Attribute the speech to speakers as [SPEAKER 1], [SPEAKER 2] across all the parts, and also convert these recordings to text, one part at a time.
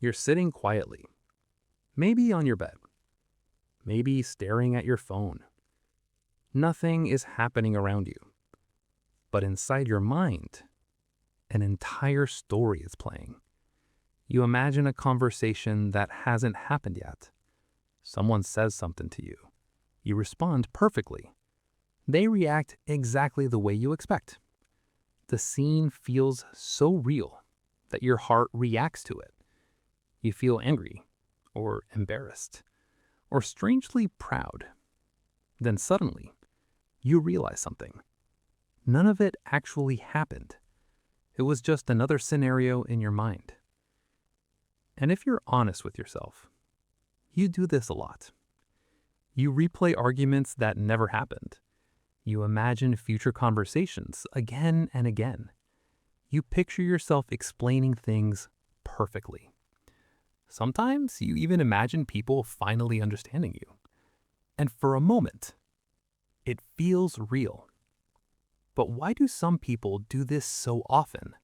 [SPEAKER 1] You're sitting quietly, maybe on your bed, maybe staring at your phone. Nothing is happening around you, but inside your mind, an entire story is playing. You imagine a conversation that hasn't happened yet. Someone says something to you. You respond perfectly. They react exactly the way you expect. The scene feels so real that your heart reacts to it. You feel angry, or embarrassed, or strangely proud. Then suddenly, you realize something. None of it actually happened. It was just another scenario in your mind. And if you're honest with yourself, you do this a lot. You replay arguments that never happened. You imagine future conversations again and again. You picture yourself explaining things perfectly. Sometimes you even imagine people finally understanding you. And for a moment, it feels real. But why do some people do this so often?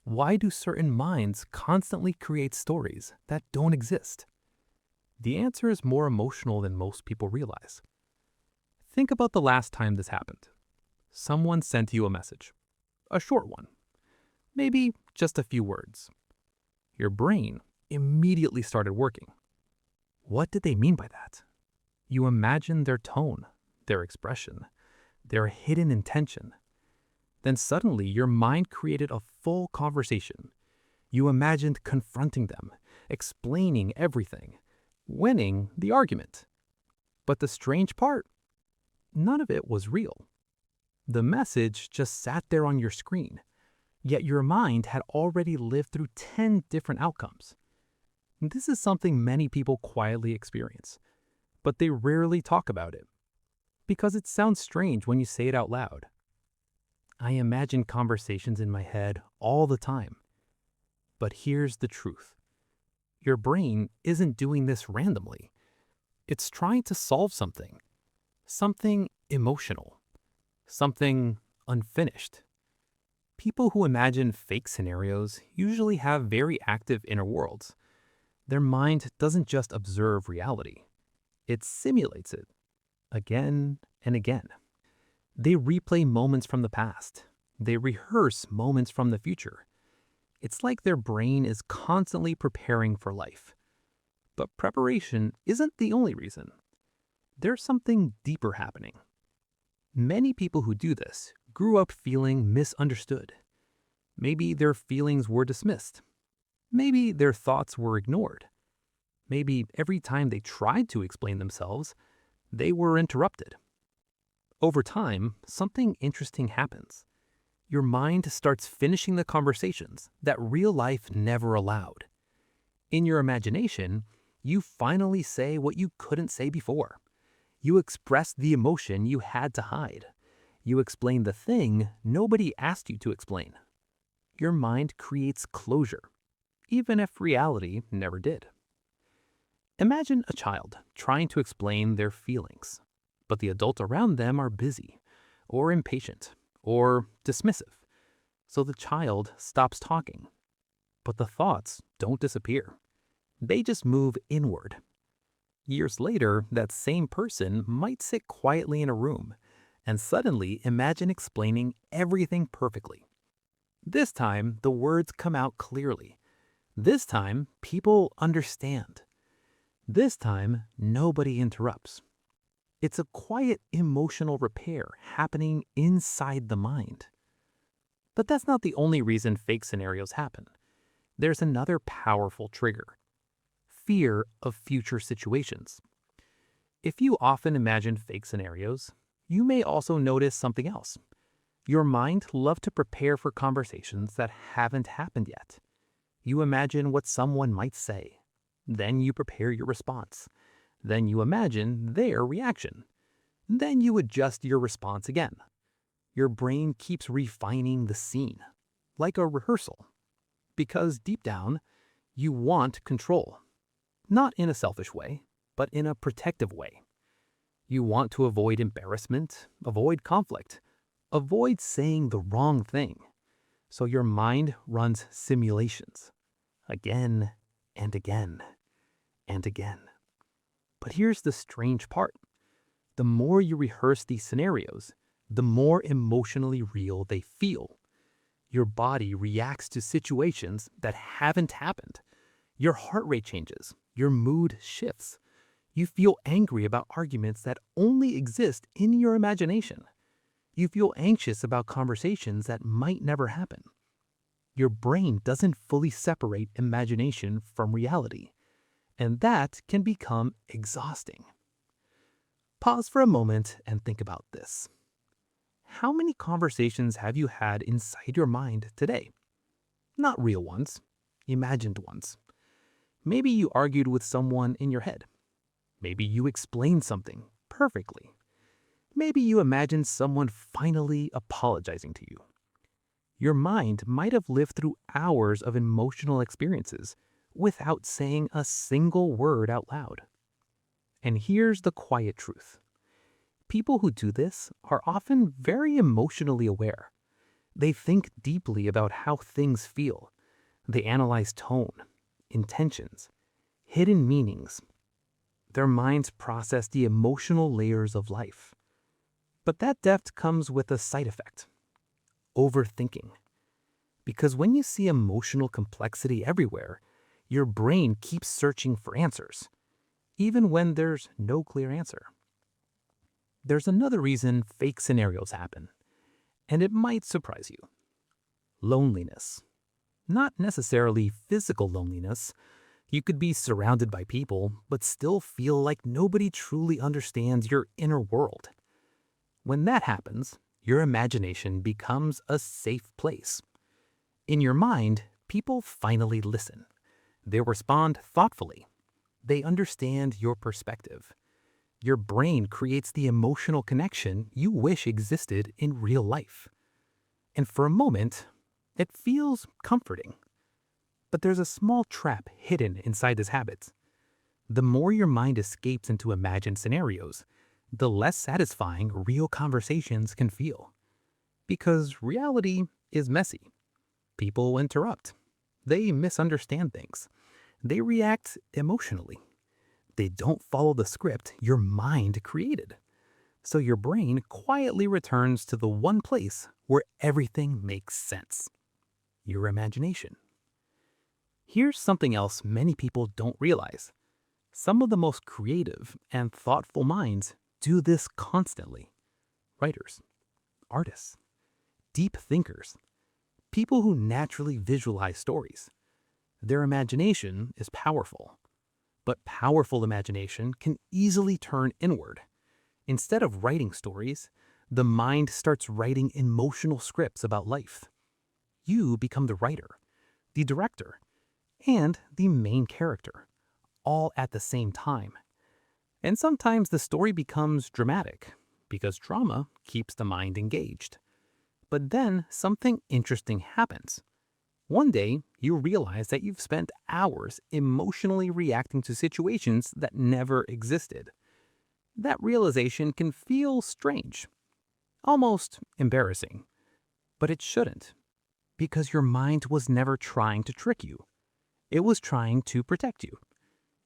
[SPEAKER 1] Why do certain minds constantly create stories that don't exist? The answer is more emotional than most people realize. Think about the last time this happened. Someone sent you a message, a short one, maybe just a few words. Your brain immediately started working. What did they mean by that? You imagined their tone, their expression, their hidden intention. Then suddenly your mind created a full conversation. You imagined confronting them, explaining everything, winning the argument. But the strange part, none of it was real. The message just sat there on your screen, yet your mind had already lived through 10 different outcomes. This is something many people quietly experience, but they rarely talk about it because it sounds strange when you say it out loud. I imagine conversations in my head all the time. But here's the truth. Your brain isn't doing this randomly. It's trying to solve something emotional, something unfinished. People who imagine fake scenarios usually have very active inner worlds. Their mind doesn't just observe reality, it simulates it again and again. They replay moments from the past. They rehearse moments from the future. It's like their brain is constantly preparing for life. But preparation isn't the only reason. There's something deeper happening. Many people who do this grew up feeling misunderstood. Maybe their feelings were dismissed. Maybe their thoughts were ignored. Maybe every time they tried to explain themselves, they were interrupted. Over time, something interesting happens. Your mind starts finishing the conversations that real life never allowed. In your imagination, you finally say what you couldn't say before. You express the emotion you had to hide. You explain the thing nobody asked you to explain. Your mind creates closure, even if reality never did. Imagine a child trying to explain their feelings, but the adults around them are busy, or impatient, or dismissive. So the child stops talking. But the thoughts don't disappear. They just move inward. Years later, that same person might sit quietly in a room and suddenly imagine explaining everything perfectly. This time, the words come out clearly. This time, people understand. This time, nobody interrupts. It's a quiet emotional repair happening inside the mind. But that's not the only reason fake scenarios happen. There's another powerful trigger: fear of future situations. If you often imagine fake scenarios, you may also notice something else. Your mind loves to prepare for conversations that haven't happened yet. You imagine what someone might say. Then you prepare your response. Then you imagine their reaction. Then you adjust your response again. Your brain keeps refining the scene, like a rehearsal. Because deep down, you want control. Not in a selfish way, but in a protective way. You want to avoid embarrassment, avoid conflict, avoid saying the wrong thing. So your mind runs simulations again and again and again. But here's the strange part. The more you rehearse these scenarios, the more emotionally real they feel. Your body reacts to situations that haven't happened. Your heart rate changes. Your mood shifts. You feel angry about arguments that only exist in your imagination. You feel anxious about conversations that might never happen. Your brain doesn't fully separate imagination from reality, and that can become exhausting. Pause for a moment and think about this. How many conversations have you had inside your mind today? Not real ones, imagined ones. Maybe you argued with someone in your head. Maybe you explained something perfectly. Maybe you imagined someone finally apologizing to you. Your mind might have lived through hours of emotional experiences without saying a single word out loud. And here's the quiet truth. People who do this are often very emotionally aware. They think deeply about how things feel. They analyze tone, intentions, hidden meanings. Their minds process the emotional layers of life. But that depth comes with a side effect: overthinking. Because when you see emotional complexity everywhere, your brain keeps searching for answers, even when there's no clear answer. There's another reason fake scenarios happen, and it might surprise you. Loneliness. Not necessarily physical loneliness. You could be surrounded by people, but still feel like nobody truly understands your inner world. When that happens, your imagination becomes a safe place. In your mind, people finally listen. They respond thoughtfully. They understand your perspective. Your brain creates the emotional connection you wish existed in real life. And for a moment, it feels comforting. But there's a small trap hidden inside this habit. The more your mind escapes into imagined scenarios, the less satisfying real conversations can feel. Because reality is messy. People interrupt. They misunderstand things. They react emotionally. They don't follow the script your mind created. So your brain quietly returns to the one place where everything makes sense: your imagination. Here's something else many people don't realize. Some of the most creative and thoughtful minds do this constantly. Writers, artists, deep thinkers, people who naturally visualize stories. Their imagination is powerful, but powerful imagination can easily turn inward. Instead of writing stories, the mind starts writing emotional scripts about life. You become the writer, the director, and the main character, all at the same time. And sometimes the story becomes dramatic, because drama keeps the mind engaged. But then something interesting happens. One day, you realize that you've spent hours emotionally reacting to situations that never existed. That realization can feel strange, almost embarrassing. But it shouldn't, because your mind was never trying to trick you. It was trying to protect you.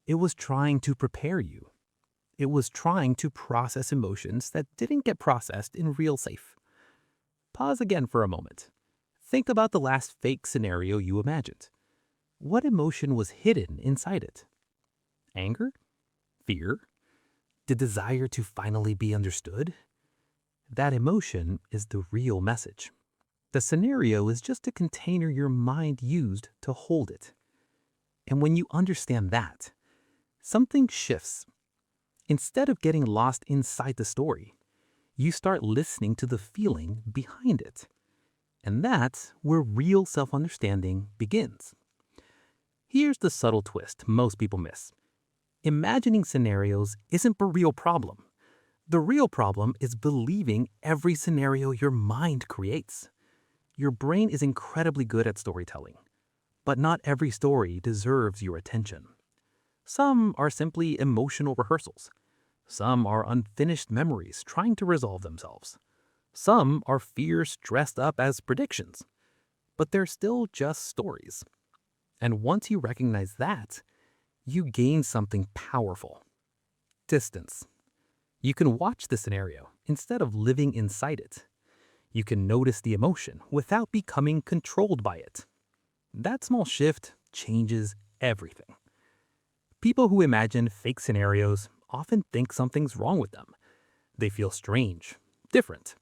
[SPEAKER 1] It was trying to prepare you. It was trying to process emotions that didn't get processed in real life. Pause again for a moment. Think about the last fake scenario you imagined. What emotion was hidden inside it? Anger? Fear? The desire to finally be understood? That emotion is the real message. The scenario is just a container your mind used to hold it. And when you understand that, something shifts. Instead of getting lost inside the story, you start listening to the feeling behind it. And that's where real self-understanding begins. Here's the subtle twist most people miss. Imagining scenarios isn't the real problem. The real problem is believing every scenario your mind creates. Your brain is incredibly good at storytelling, but not every story deserves your attention. Some are simply emotional rehearsals. Some are unfinished memories trying to resolve themselves. Some are fears dressed up as predictions. But they're still just stories. And once you recognize that, you gain something powerful: distance. You can watch the scenario instead of living inside it. You can notice the emotion without becoming controlled by it. That small shift changes everything. People who imagine fake scenarios often think something's wrong with them. They feel strange, different,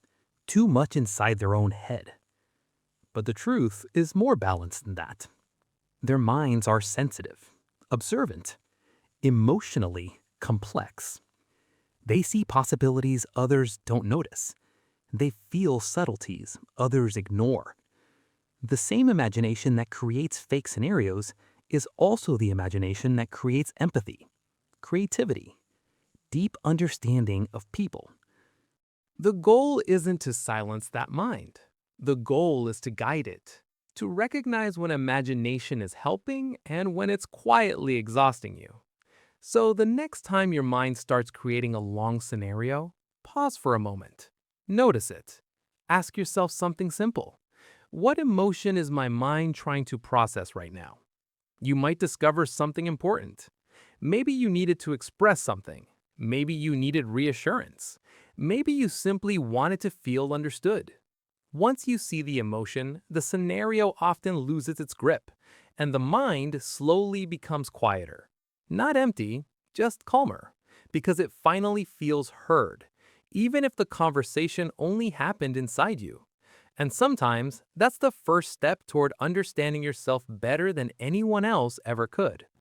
[SPEAKER 1] too much inside their own head. But the truth is more balanced than that. Their minds are sensitive, observant, emotionally complex. They see possibilities others don't notice. They feel subtleties others ignore. The same imagination that creates fake scenarios is also the imagination that creates empathy, creativity, deep understanding of people. The goal isn't to silence that mind. The goal is to guide it, to recognize when imagination is helping and when it's quietly exhausting you. So the next time your mind starts creating a long scenario, pause for a moment. Notice it. Ask yourself something simple. What emotion is my mind trying to process right now? You might discover something important. Maybe you needed to express something. Maybe you needed reassurance. Maybe you simply wanted to feel understood. Once you see the emotion, the scenario often loses its grip, and the mind slowly becomes quieter. Not empty, just calmer, because it finally feels heard, even if the conversation only happened inside you. And sometimes that's the first step toward understanding yourself better than anyone else ever could.